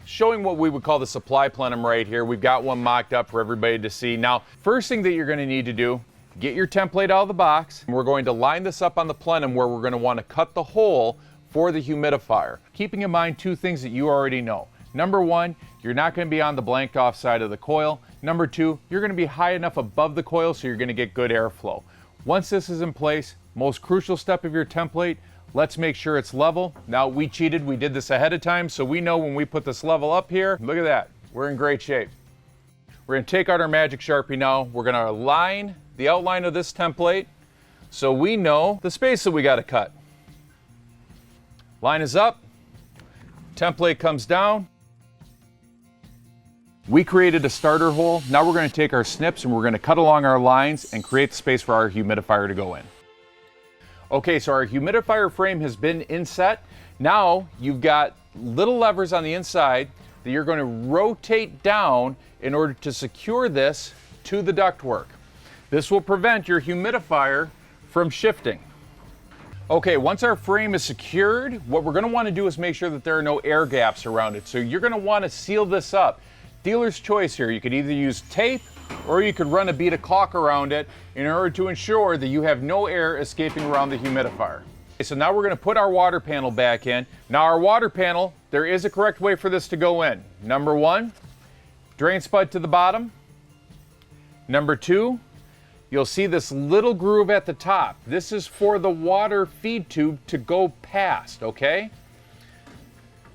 showing what we would call the supply plenum right here. We've got one mocked up for everybody to see. Now, first thing that you're going to need to do, get your template out of the box. We're going to line this up on the plenum where we're going to want to cut the hole for the humidifier. Keeping in mind two things that you already know. Number one, you're not going to be on the blanked off side of the coil. Number two, you're going to be high enough above the coil so you're going to get good airflow. Once this is in place, most crucial step of your template, let's make sure it's level. Now, we cheated, we did this ahead of time, so we know when we put this level up here, look at that, we're in great shape. We're going to take out our Magic Sharpie now. We're going to align the outline of this template so we know the space that we got to cut. Line is up, template comes down. We created a starter hole. Now we're going to take our snips and we're going to cut along our lines and create the space for our humidifier to go in. Okay, so our humidifier frame has been inset. Now you've got little levers on the inside that you're going to rotate down in order to secure this to the ductwork. This will prevent your humidifier from shifting. Okay, once our frame is secured, what we're going to want to do is make sure that there are no air gaps around it. So you're going to want to seal this up. Dealer's choice here. You could either use tape or you could run a bead of caulk around it in order to ensure that you have no air escaping around the humidifier. Okay, so now we're going to put our water panel back in. Now our water panel, there is a correct way for this to go in. Number one, drain spud to the bottom. Number two, you'll see this little groove at the top. This is for the water feed tube to go past, okay?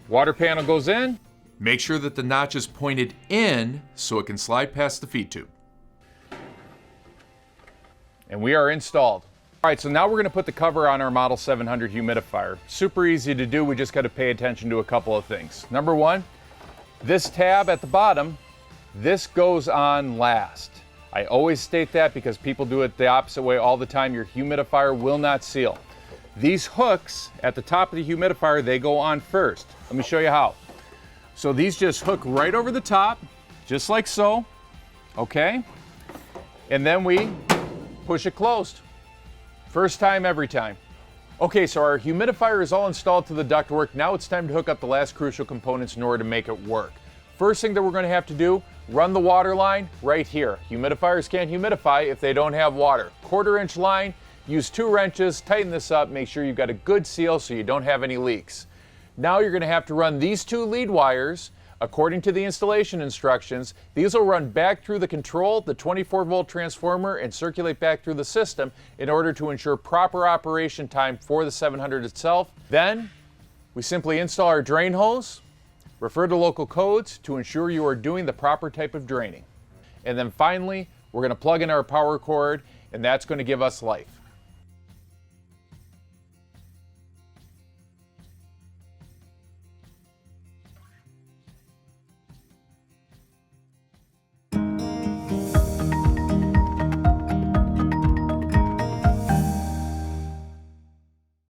Water panel goes in. Make sure that the notch is pointed in so it can slide past the feed tube. And we are installed. All right, so now we're going to put the cover on our Model 700 humidifier. Super easy to do, we just got to pay attention to a couple of things. Number one, this tab at the bottom, this goes on last. I always state that because people do it the opposite way all the time. Your humidifier will not seal. These hooks at the top of the humidifier, they go on first. Let me show you how. So these just hook right over the top, just like so, okay? And then we push it closed. First time, every time. Okay, so our humidifier is all installed to the ductwork. Now it's time to hook up the last crucial components in order to make it work. First thing that we're going to have to do, run the water line right here. Humidifiers can't humidify if they don't have water. 1/4 inch line, use 2 wrenches, tighten this up, make sure you've got a good seal so you don't have any leaks. Now you're going to have to run these 2 lead wires according to the installation instructions. These will run back through the control, the 24-volt transformer, and circulate back through the system in order to ensure proper operation time for the 700 itself. Then we simply install our drain hose, refer to local codes to ensure you are doing the proper type of draining. And then finally, we're going to plug in our power cord, and that's going to give us life.